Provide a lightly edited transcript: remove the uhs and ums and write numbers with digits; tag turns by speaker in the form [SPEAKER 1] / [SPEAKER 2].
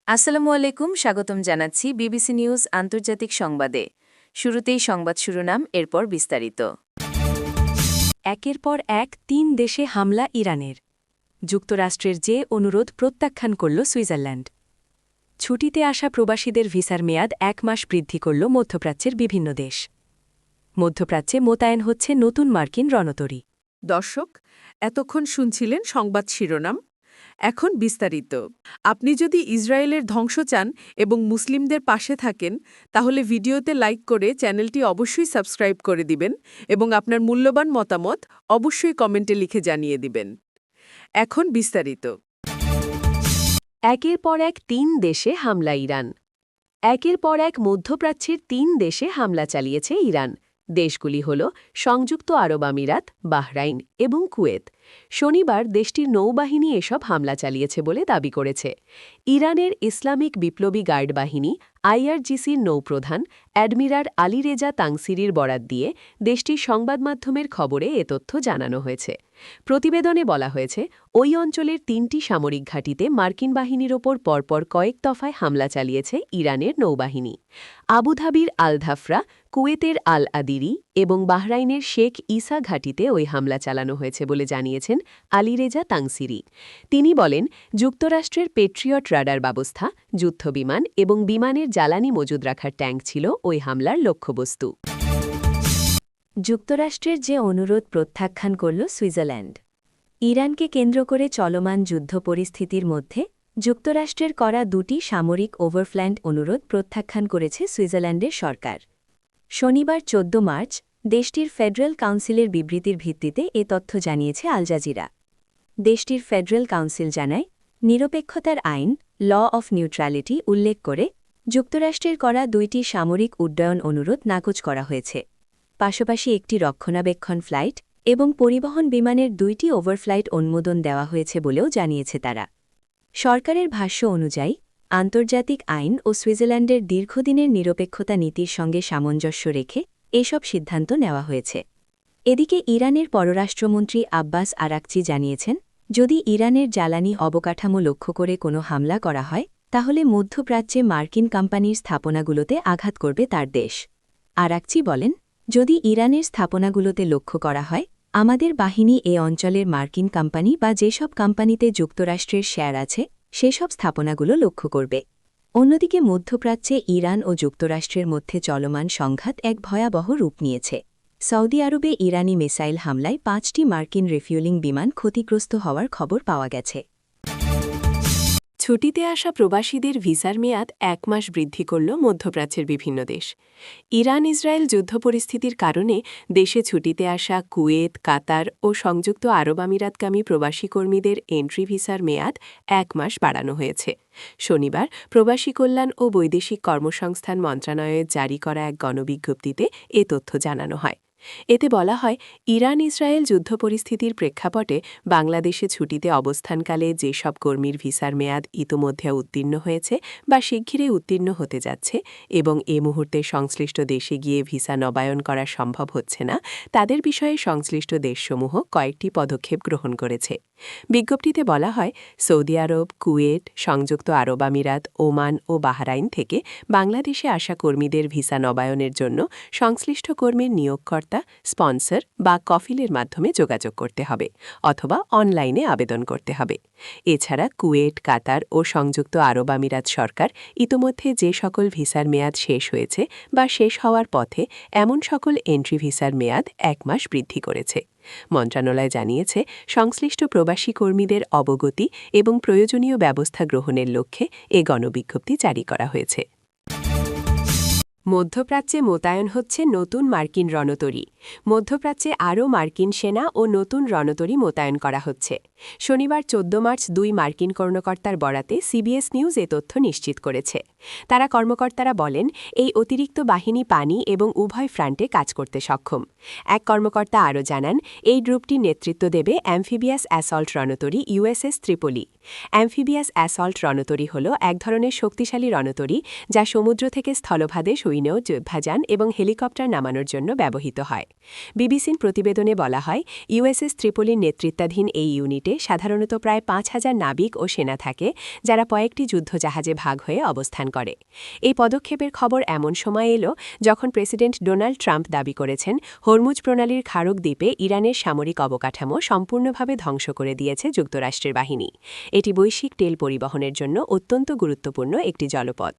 [SPEAKER 1] আসসালামু আলাইকুম, স্বাগতম জানাচ্ছি বিবিসি নিউজ আন্তর্জাতিক সংবাদে। শুরুতেই সংবাদ শিরোনাম, এরপর বিস্তারিত।
[SPEAKER 2] একের পর এক ৩ দেশে হামলা ইরানের। যুক্তরাষ্ট্রের যে অনুরোধ প্রত্যাখ্যান করল সুইজারল্যান্ড। ছুটিতে আসা প্রবাসীদের ভিসার মেয়াদ ১ মাস বৃদ্ধি করল মধ্যপ্রাচ্যের বিভিন্ন দেশ। মধ্যপ্রাচ্যে মোতায়েন হচ্ছে নতুন মার্কিন রণতরী।
[SPEAKER 3] দর্শক, এতক্ষণ শুনছিলেন সংবাদ শিরোনাম। এখন বিস্তারিত। আপনি যদি ইসরায়েলের ধ্বংস চান এবং মুসলিমদের পাশে থাকেন, তাহলে ভিডিওতে লাইক করে চ্যানেলটি অবশ্যই সাবস্ক্রাইব করে দিবেন এবং আপনার মূল্যবান মতামত অবশ্যই কমেন্টে লিখে জানিয়ে দিবেন। এখন বিস্তারিত।
[SPEAKER 2] একের পর এক ৩ দেশে হামলা ইরান। একের পর এক মধ্যপ্রাচ্যের ৩ দেশে হামলা চালিয়েছে ইরান। দেশগুলি হল সংযুক্ত আরব আমিরাত, বাহরাইন এবং কুয়েত। শনিবার দেশটির নৌবাহিনী এসব হামলা চালিয়েছে বলে দাবি করেছে। ইরানের ইসলামিক বিপ্লবী গার্ড বাহিনী আইআরজিসির নৌপ্রধান অ্যাডমিরাল আলীরেজা তাংসিরির বরাত দিয়ে দেশটির সংবাদমাধ্যমের খবরে এ তথ্য জানানো হয়েছে। প্রতিবেদনে বলা হয়েছে, ওই অঞ্চলের ৩টি সামরিক ঘাঁটিতে মার্কিন বাহিনীর ওপর পরপর কয়েক দফায় হামলা চালিয়েছে ইরানের নৌবাহিনী। আবুধাবির আল ধাফরা, কুয়েতের আল আদিরি এবং বাহরাইনের শেখ ইসা ঘাঁটিতে ওই হামলা চালানো হয়েছে বলে জানিয়েছেন আলীরেজা তাংসিরি। তিনি বলেন, যুক্তরাষ্ট্রের পেট্রিয়ট রাডার ব্যবস্থা, যুদ্ধবিমান এবং বিমানের জ্বালানি মজুদ রাখার ট্যাঙ্ক ছিল ওই হামলার লক্ষ্যবস্তু। যুক্তরাষ্ট্রের যে অনুরোধ প্রত্যাখ্যান করল সুইজারল্যান্ড। ইরানকে কেন্দ্র করে চলমান যুদ্ধ পরিস্থিতির মধ্যে যুক্তরাষ্ট্রের করা ২টি সামরিক ওভারফ্ল্যান্ড অনুরোধ প্রত্যাখ্যান করেছে সুইজারল্যান্ডের সরকার। শনিবার ১৪ মার্চ দেশটির ফেডারেল কাউন্সিলের বিবৃতির ভিত্তিতে এ তথ্য জানিয়েছে আল জাজিরা। দেশটির ফেডারেল কাউন্সিল জানায়, নিরপেক্ষতার আইন ল অফ নিউট্রালিটি উল্লেখ করে যুক্তরাষ্ট্রের করা ২টি সামরিক উড্ডয়ন অনুরোধ নাকচ করা হয়েছে। পাশাপাশি একটি রক্ষণাবেক্ষণ ফ্লাইট এবং পরিবহন বিমানের ২টি ওভারফ্লাইট অনুমোদন দেওয়া হয়েছে বলেও জানিয়েছে তারা। সরকারের ভাষ্য অনুযায়ী, আন্তর্জাতিক আইন ও সুইজারল্যান্ডের দীর্ঘদিনের নিরপেক্ষতা নীতির সঙ্গে সামঞ্জস্য রেখে এসব সিদ্ধান্ত নেওয়া হয়েছে। এদিকে ইরানের পররাষ্ট্রমন্ত্রী আব্বাস আরাকচি জানিয়েছেন, যদি ইরানের জ্বালানি অবকাঠামো লক্ষ্য করে কোনো হামলা করা হয়, তাহলে মধ্যপ্রাচ্যে মার্কিন কোম্পানির স্থাপনাগুলোতে আঘাত করবে তার দেশ। আরাকচি বলেন, যদি ইরানের স্থাপনাগুলোতে লক্ষ্য করা হয়, আমাদের বাহিনী এ অঞ্চলের মার্কিন কোম্পানি বা যেসব কোম্পানিতে যুক্তরাষ্ট্রের শেয়ার আছে সেসব স্থাপনাগুলো লক্ষ্য করবে। অন্যদিকে মধ্যপ্রাচ্যে ইরান ও যুক্তরাষ্ট্রের মধ্যে চলমান সংঘাত এক ভয়াবহ রূপ নিয়েছে। সৌদি আরবে ইরানি মিসাইল হামলায় ৫টি মার্কিন রিফিউলিং বিমান ক্ষতিগ্রস্ত হওয়ার খবর পাওয়া গেছে। ছুটিতে আসা প্রবাসীদের ভিসার মেয়াদ ১ মাস বৃদ্ধি করল মধ্যপ্রাচ্যের বিভিন্ন দেশ। ইরান ইসরায়েল যুদ্ধ পরিস্থিতির কারণে দেশে ছুটিতে আসা কুয়েত, কাতার ও সংযুক্ত আরব আমিরাতগামী প্রবাসী কর্মীদের এন্ট্রি ভিসার মেয়াদ ১ মাস বাড়ানো হয়েছে। শনিবার প্রবাসী কল্যাণ ও বৈদেশিক কর্মসংস্থান মন্ত্রণালয়ের জারি করা এক গণবিজ্ঞপ্তিতে এ তথ্য জানানো হয়। এতে বলা হয়, ইরান ইসরায়েল যুদ্ধ পরিস্থিতির প্রেক্ষাপটে বাংলাদেশে ছুটিতে অবস্থানকালে যেসব কর্মীর ভিসার মেয়াদ ইতোমধ্যে উত্তীর্ণ হয়েছে বা শিগগিরই উত্তীর্ণ হতে যাচ্ছে এবং এ মুহূর্তে সংশ্লিষ্ট দেশে গিয়ে ভিসা নবায়ন করা সম্ভব হচ্ছে না, তাদের বিষয়ে সংশ্লিষ্ট দেশসমূহ কয়েকটি পদক্ষেপ গ্রহণ করেছে। বিজ্ঞপ্তিতে বলা হয়, সৌদি আরব, কুয়েট, সংযুক্ত আরব আমিরাত, ওমান ও বাহরাইন থেকে বাংলাদেশে আসা কর্মীদের ভিসা নবায়নের জন্য সংশ্লিষ্ট কর্মীর নিয়োগকর্তা, স্পন্সর বা কফিলের মাধ্যমে যোগাযোগ করতে হবে অথবা অনলাইনে আবেদন করতে হবে। এছাড়া কুয়েট, কাতার ও সংযুক্ত আরব আমিরাত সরকার ইতোমধ্যে যে সকল ভিসার মেয়াদ শেষ হয়েছে বা শেষ হওয়ার পথে এমন সকল এন্ট্রি ভিসার মেয়াদ ১ মাস বৃদ্ধি করেছে। মন্ত্রণালয় জানিয়েছে, সংশ্লিষ্ট প্রবাসী কর্মীদের অবগতি এবং প্রয়োজনীয় ব্যবস্থা গ্রহণের লক্ষ্যে এ গণবিজ্ঞপ্তি জারি করা হয়েছে। মধ্যপ্রাচ্যে মোতায়েন হচ্ছে নতুন মার্কিন রণতরী। মধ্যপ্রাচ্যে আরও মার্কিন সেনা ও নতুন রণতরী মোতায়েন করা হচ্ছে। শনিবার ১৪ মার্চ ২ মার্কিন কর্মকর্তার বরাতে সিবিএস নিউজ এ তথ্য নিশ্চিত করেছে। কর্মকর্তারা বলেন, এই অতিরিক্ত বাহিনী পানি এবং উভয় ফ্রন্টে কাজ করতে সক্ষম। এক কর্মকর্তা আরও জানান, এই গ্রুপটির নেতৃত্ব দেবে অ্যামফিবিয়াস অ্যাসল্ট রণতরী ইউএসএস ত্রিপোলি। অ্যামফিবিয়াস অ্যাসল্ট রণতরী হল এক ধরনের শক্তিশালী রণতরী যা সমুদ্র থেকে স্থলভাগে সৈন্য, যোদ্ধাযান এবং হেলিকপ্টার নামানোর জন্য ব্যবহৃত হয়। বিবিসির প্রতিবেদনে বলা হয়, ইউএসএস ত্রিপোলির নেতৃত্বাধীন এই ইউনিট
[SPEAKER 4] ফ্লিটে সাধারণত প্রায় ৫,০০০ নাবিক ও সেনা থাকে যারা কয়েকটি যুদ্ধজাহাজে ভাগ হয়ে অবস্থান করে। এই পদক্ষেপের খবর এমন সময় এলো যখন প্রেসিডেন্ট ডোনাল্ড ট্রাম্প দাবি করেছেন হরমুজ প্রণালীর খাড়ক দ্বীপে ইরানের সামরিক অবকাঠামো সম্পূর্ণভাবে ধ্বংস করে দিয়েছে যুক্তরাষ্ট্রের বাহিনী। এটি বৈশ্বিক তেল পরিবহনের জন্য অত্যন্ত গুরুত্বপূর্ণ একটি জলপথ।